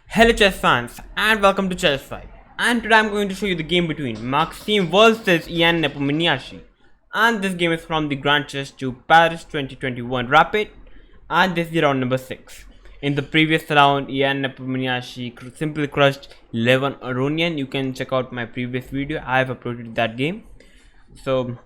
Hello chess fans and welcome to Chess 5, and today I'm going to show you the game between Maxime versus Ian Nepomniachtchi, and this game is from the Grand Chess to Paris 2021 Rapid, and this is round number 6. In the previous round, Ian Nepomniachtchi simply crushed Levon Aronian. You can check out my previous video, I have uploaded that game. So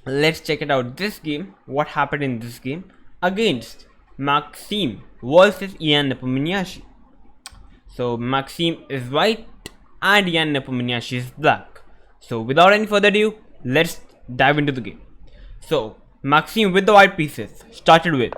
let's check it out. This game, what happened in this game against Maxime versus Ian Nepomniachtchi. So Maxime is white and Ian Nepomniachtchi is black. So without any further ado, let's dive into the game. So Maxime with the white pieces started with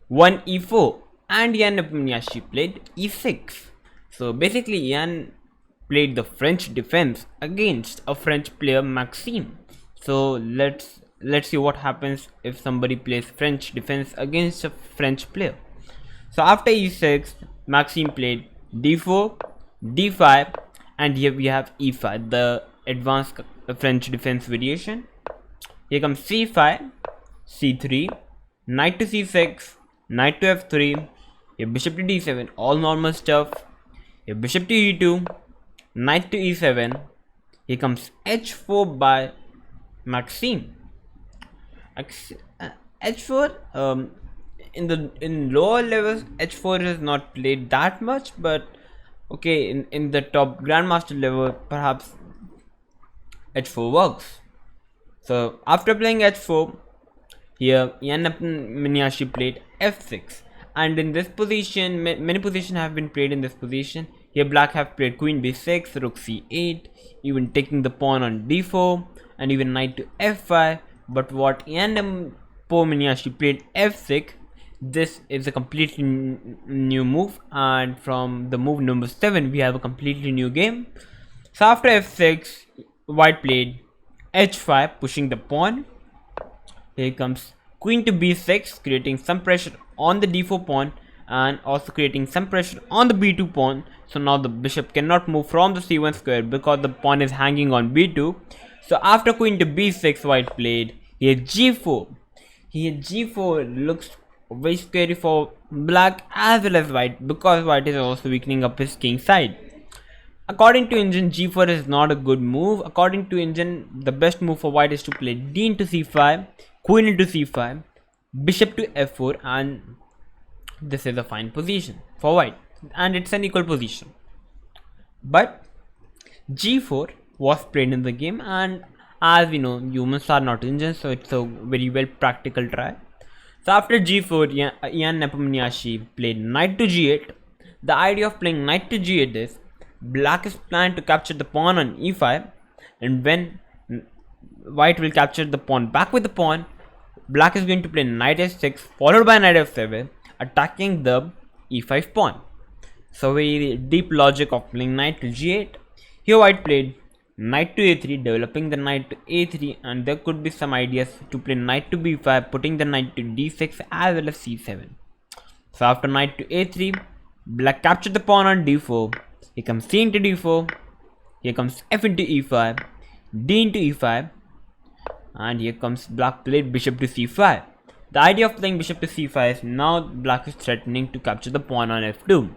1 e4 and Ian Nepomniachtchi played e6. So basically Ian played the French defense against a French player Maxime. So let's see what happens if somebody plays French defense against a French player. So after e6, Maxime played d4, d5, and here we have e5, the advanced French defense variation. Here comes c5, c3, knight to c6, knight to f3, here bishop to d7, all normal stuff. Here bishop to e2, knight to e7. Here comes h4 by Maxime. h4 in lower levels h4 is not played that much, but okay, in the top grandmaster level perhaps h4 works. So after playing h4, here Ian Nepomniachtchi played f6, and in this position many positions have been played in this position. Here black have played queen b6, rook c8, even taking the pawn on d4, and even knight to f5. But what Ian Nepomniachtchi played f6, this is a completely new move, and from the move number 7 we have a completely new game. So after f6, white played h5, pushing the pawn. Here comes queen to b6, creating some pressure on the d4 pawn and also creating some pressure on the b2 pawn. So now the bishop cannot move from the c1 square because the pawn is hanging on b2. So after queen to b6, white played here g4. Here g4 looks very scary for black as well as white, because white is also weakening up his king side. According to engine, g4 is not a good move. According to engine, the best move for white is to play d into c5, queen into c5, bishop to f4, and this is a fine position for white, and it's an equal position. But g4 was played in the game, and as we know, humans are not engines, so it's a very well practical try. So after g4, Ian Nepomniachtchi played knight to g8. The idea of playing knight to g8 is black is planning to capture the pawn on e5, and when white will capture the pawn back with the pawn, black is going to play knight h6 followed by knight f7, attacking the e5 pawn. So very deep logic of playing knight to g8. Here white played knight to a3, developing the knight to a3, and there could be some ideas to play knight to b5, putting the knight to d6 as well as c7. So after knight to a3, black captured the pawn on d4. Here comes c into d4, here comes f into e5, d into e5, and here comes black played bishop to c5. The idea of playing bishop to c5 is now black is threatening to capture the pawn on f2.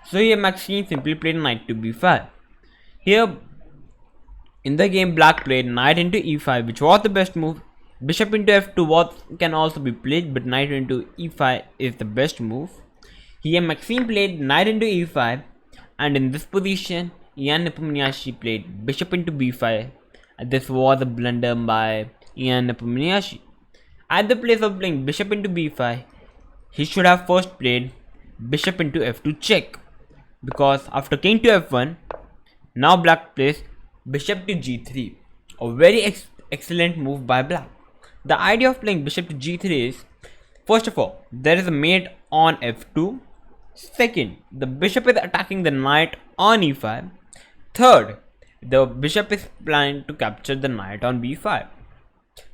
So here Maxime simply played knight to b5. Here in the game, black played knight into e5, which was the best move. Bishop into f2 can also be played, but knight into e5 is the best move. Here Maxime played knight into e5, and in this position Ian Nepomniachtchi played bishop into b5. This was a blunder by Ian Nepomniachtchi. At the place of playing bishop into b5, he should have first played bishop into f2 check, because after king to f1, now black plays bishop to g3, a very excellent move by black. The idea of playing bishop to g3 is, first of all, there is a mate on f2. Second, the bishop is attacking the knight on e5. Third, the bishop is planning to capture the knight on b5.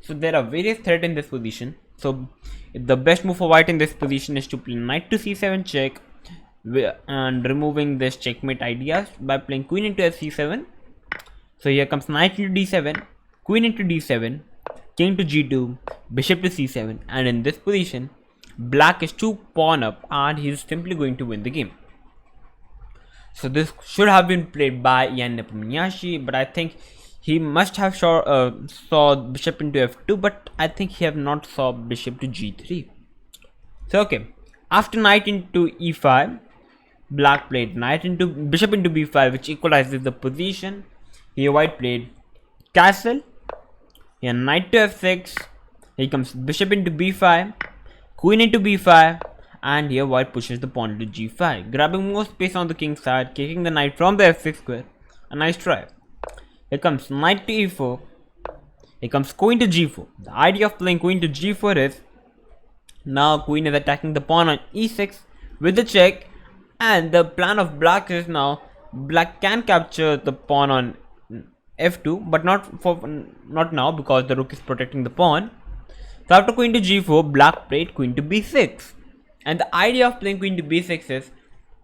So there are various threats in this position. So the best move for white in this position is to play knight to c7 check, and removing this checkmate ideas by playing queen into f7. So here comes knight into d7, queen into d7, king to g2, bishop to c7, and in this position black is 2 pawn up and he is simply going to win the game. So this should have been played by Ian Nepomniachtchi, but I think he must have saw bishop into f2, but I think he have not saw bishop to g3. So okay, after knight into e5, black played knight into bishop into b5, which equalizes the position. Here white played castle. Here knight to f6. Here comes bishop into b5, queen into b5, and here white pushes the pawn to g5, grabbing more space on the king side, kicking the knight from the f6 square. A nice try. Here comes knight to e4. Here comes queen to g4. The idea of playing queen to g4 is now queen is attacking the pawn on e6 with the check, and the plan of black is now black can capture the pawn on f2, but not now because the rook is protecting the pawn. So after queen to g4, black played queen to b6, and the idea of playing queen to b6 is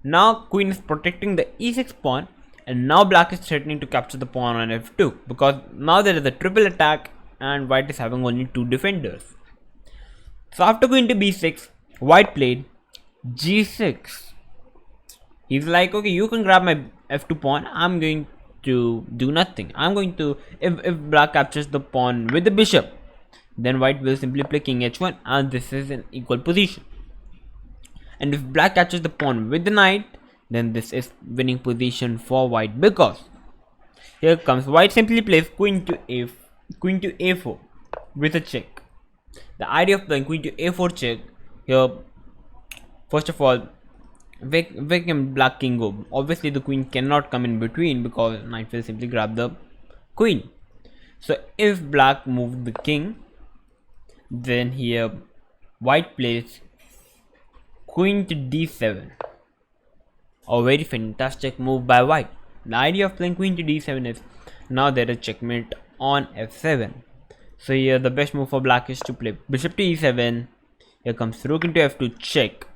now queen is protecting the e6 pawn, and now black is threatening to capture the pawn on f2 because now there is a triple attack and white is having only two defenders. So after queen to b6, white played g6. He's like, okay, you can grab my f2 pawn, I'm going to do nothing. I'm going to, if black captures the pawn with the bishop, then white will simply play king h1, and this is an equal position. And if black captures the pawn with the knight, then this is winning position for white, because here comes white simply plays queen to a4 with a check. The idea of playing queen to a4 check here, first of all, where can black king go? Obviously the queen cannot come in between because knight will simply grab the queen. So if black moved the king, then here white plays queen to d7. A very fantastic move by white. The idea of playing queen to d7 is now there is checkmate on f7. So here the best move for black is to play bishop to e7. Here comes rook into f2 check,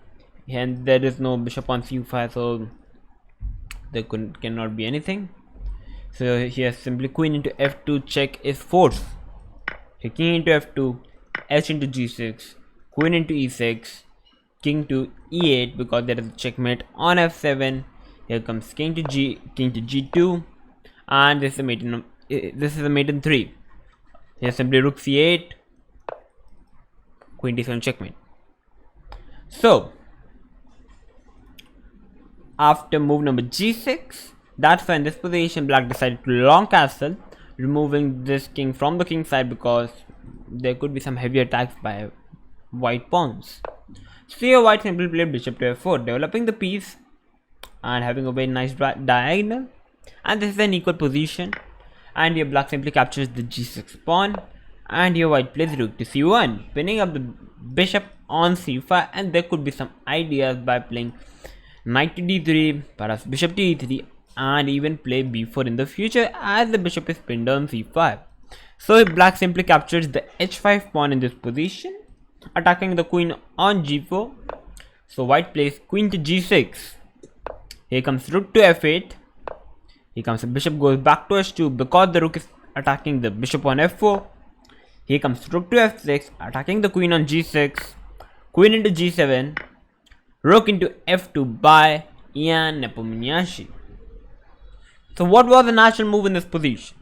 and there is no bishop on c5, so there cannot be anything. So here simply queen into f2 check is forced. So king into f2, h into g6, queen into e6, king to e8 because there is a checkmate on f7. Here comes king to g2, and this is a maiden. This is a maiden 3. Here simply rook c8, queen d7 checkmate. So after move number g6, that's why in this position black decided to long castle, removing this king from the king side because there could be some heavy attacks by white pawns. So here white simply played bishop to f4, developing the piece and having a very nice diagonal, and this is an equal position. And here black simply captures the g6 pawn, and here white plays rook to c1, pinning up the bishop on c5, and there could be some ideas by playing knight to d3, perhaps bishop to e3, and even play b4 in the future as the bishop is pinned on c5. So if black simply captures the h5 pawn in this position, attacking the queen on g4, so white plays queen to g6. Here comes rook to f8. Here comes the bishop goes back to h2 because the rook is attacking the bishop on f4. Here comes rook to f6, attacking the queen on g6, queen into g7, rook into f2 by Ian Nepomniachtchi. So what was the natural move in this position?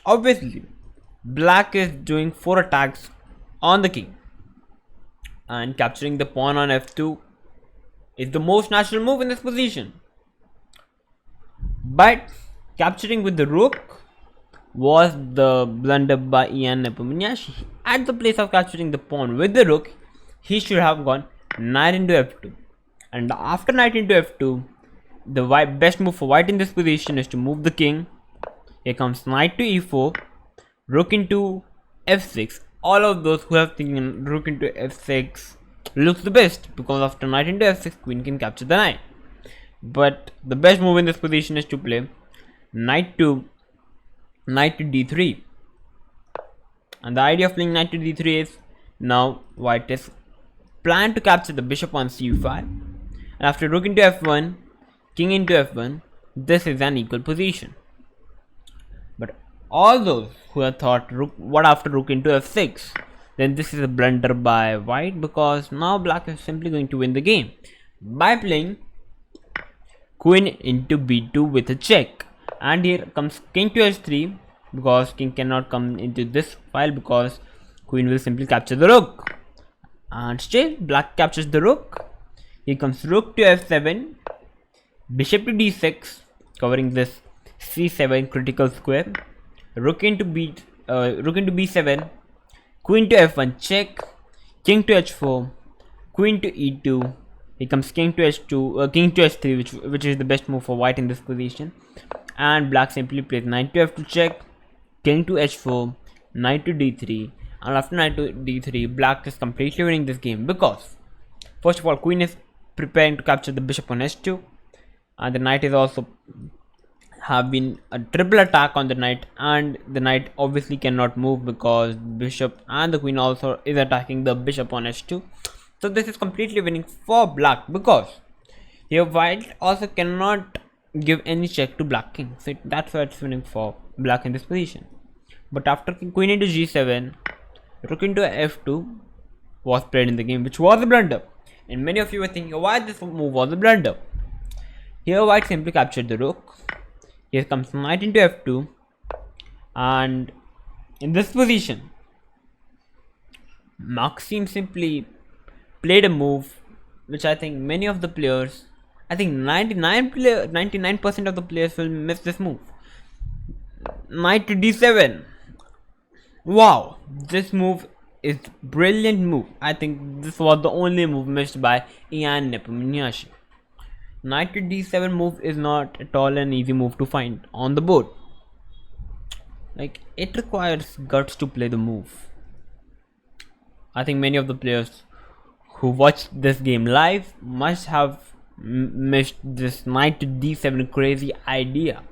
Obviously, black is doing 4 attacks on the king, and capturing the pawn on f2 is the most natural move in this position. But capturing with the rook was the blunder by Ian Nepomniachtchi. At the place of capturing the pawn with the rook, he should have gone knight into f2. And after knight into f2, the best move for white in this position is to move the king. Here comes knight to e4, rook into f6. All of those who have thinking rook into f6 looks the best because after knight into f6, queen can capture the knight. But the best move in this position is to play knight to d3. And the idea of playing knight to d3 is now white is planned to capture the bishop on c5. And after rook into f1, king into f1, this is an equal position. But all those who have thought what after rook into f6, then this is a blunder by white because now black is simply going to win the game by playing queen into b2 with a check, and here comes king to h3 because king cannot come into this file because queen will simply capture the rook, and still black captures the rook. Here comes rook to f7, bishop to d6 covering this c7 critical square, rook into b7, queen to f1 check, king to h4, queen to e2. Here comes king to h2, king to h3, which is the best move for white in this position, and black simply plays knight to f2 check, king to h4, knight to d3, and after knight to d3, black is completely winning this game because first of all, queen is preparing to capture the bishop on h2, and the knight is also have been a triple attack on the knight, and the knight obviously cannot move because bishop and the queen also is attacking the bishop on h2. So this is completely winning for black because here white also cannot give any check to black king, so that's why it's winning for black in this position. But after queen into g7, rook into f2 was played in the game, which was a blunder, and many of you were thinking why this move was a blunder. Here white simply captured the rook. Here comes knight into f2, and in this position Maxim simply played a move which I think many of the players, I think 99% of the players will miss this move. Knight to d7. Wow, this move is brilliant move. I think this was the only move missed by Ian Nepomniachtchi. Knight to d7 move is not at all an easy move to find on the board. Like, it requires guts to play the move. I think many of the players who watched this game live must have missed this knight to d7 crazy idea.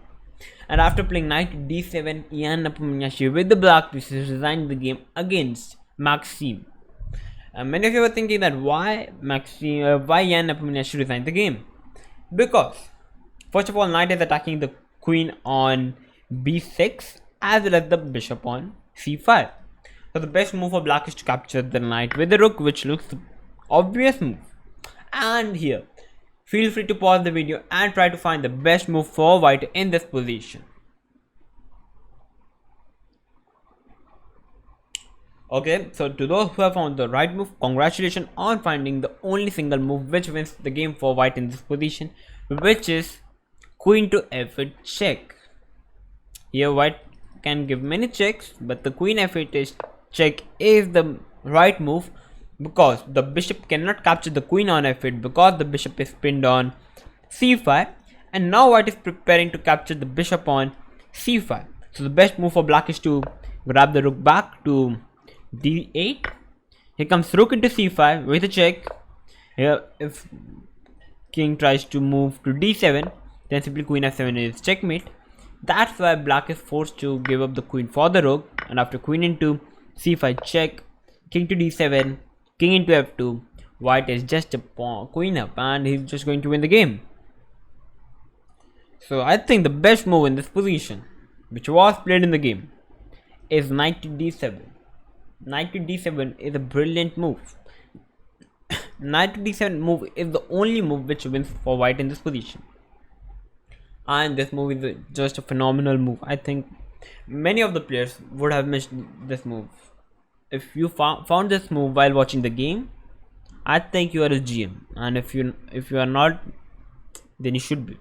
And after playing knight to d7, Ian Nepomniachtchi with the black pieces resigned the game against Maxim. Many of you were thinking that why Ian Nepomniachtchi resigned the game? Because first of all, knight is attacking the queen on b6 as well as the bishop on c5. So the best move for black is to capture the knight with the rook, which looks the obvious move. And here, feel free to pause the video and try to find the best move for white in this position. Okay, so to those who have found the right move, congratulations on finding the only single move which wins the game for white in this position, which is queen to f8 check. Here white can give many checks, but the queen f8 check is the right move because the bishop cannot capture the queen on f8 because the bishop is pinned on c5, and now white is preparing to capture the bishop on c5. So the best move for black is to grab the rook back to d8. Here comes rook into c5 with a check. Here if king tries to move to d7, then simply queen f7 is checkmate. That's why black is forced to give up the queen for the rook, and after queen into c5 check, king to d7, king into f2, white is just a queen up and he's just going to win the game. So I think the best move in this position, which was played in the game, is knight to d7. Knight to d7 is a brilliant move. Knight to d7 move is the only move which wins for white in this position, and this move is just a phenomenal move. I think many of the players would have missed this move. If you found this move while watching the game, I think you are a GM, and if you are not, then you should be.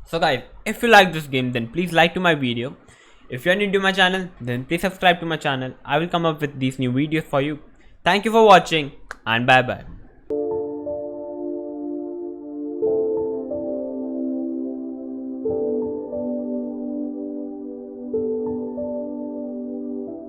So guys, if you like this game, then please like to my video. If you are new to my channel, then please subscribe to my channel. I will come up with these new videos for you. Thank you for watching, and bye bye.